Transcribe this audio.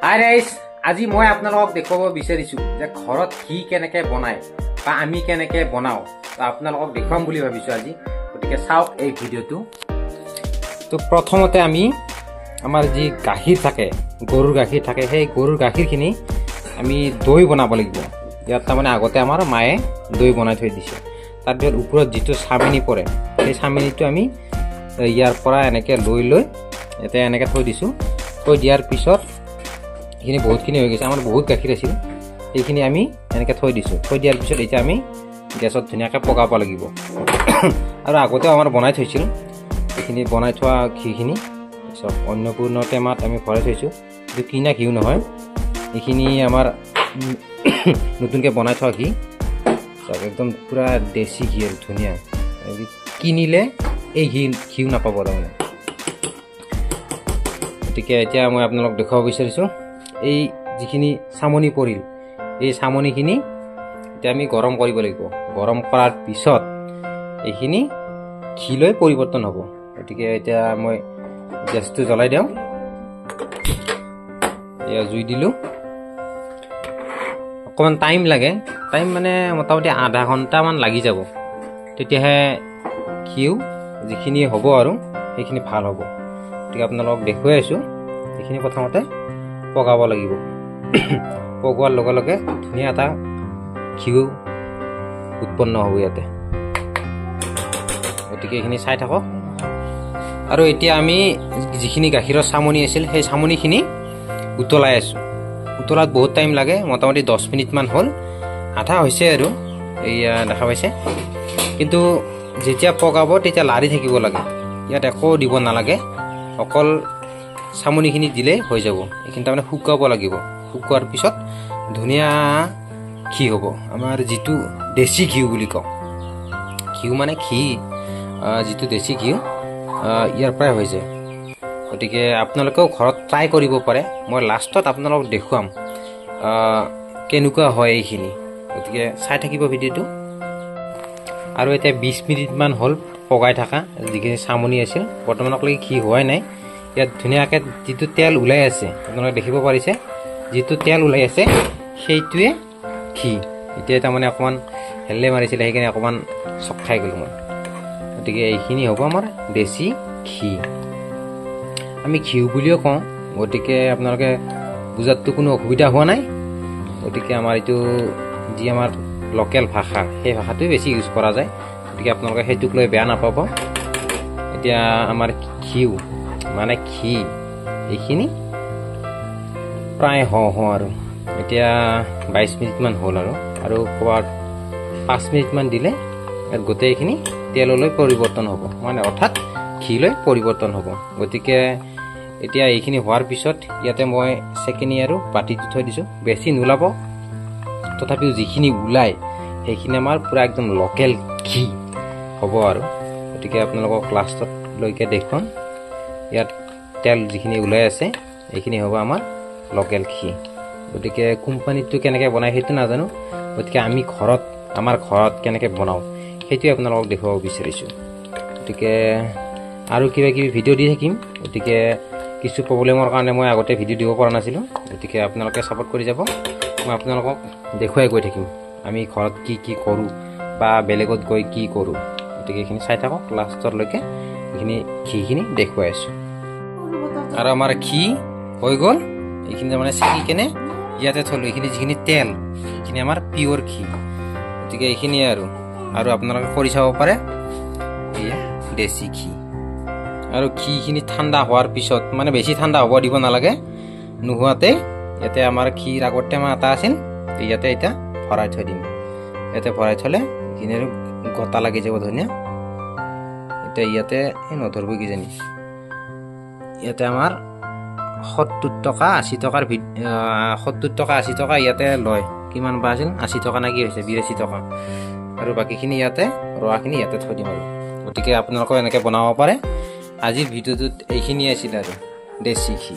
Hi guys, আজি মই আপোনালোকক দেখাব বিচাৰিছো যে ঘৰত কি কেনেকৈ বনায় বা আমি কেনেকৈ বনাও আপোনালোকক দেখাম বুলি ভাবিছো আজি। গতিকে চাওক এই ভিডিঅ'টো। তো প্ৰথমতে আমি আমাৰ যি গাখীৰ থাকে, গৰুৰ গাখীৰ থাকে, সেই গৰুৰ গাখীৰখিনি আমি দৈ বনাব লাগিব। ইয়াত তাৰমানে আগতে আমাৰ মায়ে দৈ বনাই থৈ দিছে। তাৰপিছত ওপৰত যিটো চামিনি পৰে, সেই চামিনিটো আমি ইয়াৰ পৰা এনেকৈ লৈ ইয়াতে এনেকৈ থৈ দিছোঁ। থৈ দিয়াৰ পিছত এইখিনি বহুতখিনি হৈ গৈছে, আমাৰ বহুত গাখীৰ আছিল, সেইখিনি আমি এনেকৈ থৈ দিছোঁ। থৈ দিয়াৰ পিছত এতিয়া আমি গেছত ধুনীয়াকৈ পগাব লাগিব। আৰু আগতেও আমাৰ বনাই থৈছিল, এইখিনি বনাই থোৱা ঘিখিনি চব অন্নপূৰ্ণ টেমাত আমি ভৰাই থৈছোঁ। এইটো কিনা ঘিউ নহয়, এইখিনি আমাৰ নতুনকৈ বনাই থোৱা ঘি, চব একদম পূৰা দেশী ঘি আৰু ধুনীয়া। কিনিলে এই ঘিউ নাপাব তাৰমানে। গতিকে এতিয়া মই আপোনালোকক দেখুৱাব বিচাৰিছোঁ এই যিখিনি চামনি পৰিল, এই চামনিখিনি এতিয়া আমি গৰম কৰিব লাগিব। গৰম কৰাৰ পিছত এইখিনি ঘিলৈ পৰিৱৰ্তন হ'ব। গতিকে এতিয়া মই গেছটো জ্বলাই দিওঁ, এয়া জুই দিলোঁ। অকণমান টাইম লাগে, টাইম মানে মোটামুটি আধা ঘণ্টামান লাগি যাব, তেতিয়াহে ঘিউ যিখিনি হ'ব আৰু সেইখিনি ভাল হ'ব। গতিকে আপোনালোকক দেখুৱাই আছোঁ, এইখিনি প্ৰথমতে পগাব লাগিব। পগোৱাৰ লগে লগে ধুনীয়া এটা ঘিউ উৎপন্ন হ'ব ইয়াতে। গতিকে এইখিনি চাই থাকক। আৰু এতিয়া আমি যিখিনি গাখীৰৰ চামনি আছিল, সেই চামনিখিনি উতলাই আছোঁ। উতলাত বহুত টাইম লাগে, মোটামুটি 10 মিনিটমান হ'ল, আধা হৈছে আৰু এয়া দেখা পাইছে। কিন্তু যেতিয়া পগাব তেতিয়া লাৰি থাকিব লাগে, ইয়াত একো দিব নালাগে, অকল চামনিখিনি দিলেই হৈ যাব। এইখিনি তাৰমানে শুকাব লাগিব। শুকোৱাৰ পিছত ধুনীয়া ঘি হ'ব, আমাৰ যিটো দেশী ঘিউ বুলি কওঁ। ঘিউ মানে ঘি, যিটো দেশী ঘিউ ইয়াৰ পৰাই হৈ যায়। গতিকে আপোনালোকেও ঘৰত ট্ৰাই কৰিব পাৰে। মই লাষ্টত আপোনালোকক দেখুৱাম কেনেকুৱা হয় এইখিনি। গতিকে চাই থাকিব ভিডিঅ'টো। আৰু এতিয়া 20 মিনিটমান হ'ল পগাই থকা যিখিনি চামনি আছিল, বৰ্তমানলৈকে ঘি হোৱাই নাই। ইয়াত ধুনীয়াকৈ যিটো তেল ওলাই আছে, আপোনালোকে দেখিব পাৰিছে, যিটো তেল ওলাই আছে সেইটোৱে ঘি। এতিয়া তাৰমানে অকণমান হেল্লে মাৰিছিলে, সেইকাৰণে অকণমান চক খাই গ'লোঁ মই। গতিকে এইখিনি হ'ব আমাৰ দেশী ঘি, আমি ঘিউ বুলিও কওঁ। গতিকে আপোনালোকে বুজাততো কোনো অসুবিধা হোৱা নাই। গতিকে আমাৰ এইটো যি আমাৰ লোকেল ভাষা, সেই ভাষাটোৱে বেছি ইউজ কৰা যায়। গতিকে আপোনালোকে সেইটোক লৈ বেয়া নাপাব। এতিয়া আমাৰ ঘিউ মানে ঘি এইখিনি প্ৰায় হওঁ আৰু এতিয়া 22 মিনিটমান হ'ল আৰু ক'ৰবাত 5 মিনিটমান দিলে ইয়াত গোটেইখিনি তেললৈ পৰিৱৰ্তন হ'ব, মানে অৰ্থাৎ ঘিলৈ পৰিৱৰ্তন হ'ব। গতিকে এতিয়া এইখিনি হোৱাৰ পিছত ইয়াতে মই চেকেনি আৰু বাতিটো থৈ দিছোঁ। বেছি নোলাব, তথাপিও যিখিনি ওলায় সেইখিনি আমাৰ পূৰা একদম লোকেল ঘি হ'ব আৰু। গতিকে আপোনালোকক লাষ্টলৈকে দেখুৱাম। ইয়াত তেল যিখিনি ওলাই আছে এইখিনি হ'ব আমাৰ লোকেল ঘি। গতিকে কোম্পানীটো কেনেকৈ বনায় সেইটো নাজানো। গতিকে আমি আমাৰ ঘৰত কেনেকৈ বনাওঁ সেইটোৱে আপোনালোকক দেখুৱাব বিচাৰিছোঁ। গতিকে আৰু কিবা কিবি ভিডিঅ' দি থাকিম। গতিকে কিছু প্ৰব্লেমৰ কাৰণে মই আগতে ভিডিঅ' দিব পৰা নাছিলোঁ। গতিকে আপোনালোকে ছাপোৰ্ট কৰি যাব, মই আপোনালোকক দেখুৱাই গৈ থাকিম আমি ঘৰত কি কি কৰোঁ বা বেলেগত গৈ কি কৰোঁ। গতিকে এইখিনি চাই থাকক লাষ্টলৈকে, এইখিনি ঘিখিনি দেখুৱাই আছোঁ। আৰু আমাৰ ঘি হৈ গ'ল, এইখিনি তাৰমানে চেকি কেনে ইয়াতে থলোঁ। এইখিনি যিখিনি তেল, এইখিনি আমাৰ পিয়ৰ ঘি। গতিকে এইখিনিয়ে আৰু আপোনালোকে কৰি চাব পাৰে, এয়া দেশী ঘি। আৰু ঘিখিনি ঠাণ্ডা হোৱাৰ পিছত, মানে বেছি ঠাণ্ডা হ'ব দিব নালাগে, নোহোৱাতে ইয়াতে আমাৰ ঘিৰ আগৰ টেমা এটা আছিল, ইয়াতে এতিয়া ভৰাই থৈ দিম। ইয়াতে ভৰাই থ'লে এইখিনি আৰু গটা লাগি যাব ধুনীয়া। এতিয়া ইয়াতে নধৰিব কিজানি। ইয়াতে আমাৰ 70 টকা 80 টকাৰ 70 টকা 80 টকা ইয়াতে লয়। কিমান বা আছিল, 80 টকা নে কি হৈছে, 82 টকা। আৰু বাকীখিনি ইয়াতে, ৰোৱাখিনি ইয়াতে থৈ দিম আৰু। গতিকে আপোনালোকেও এনেকৈ বনাব পাৰে। আজিৰ ভিডিঅ'টোত এইখিনিয়ে আছিল আৰু দেশী ঘি।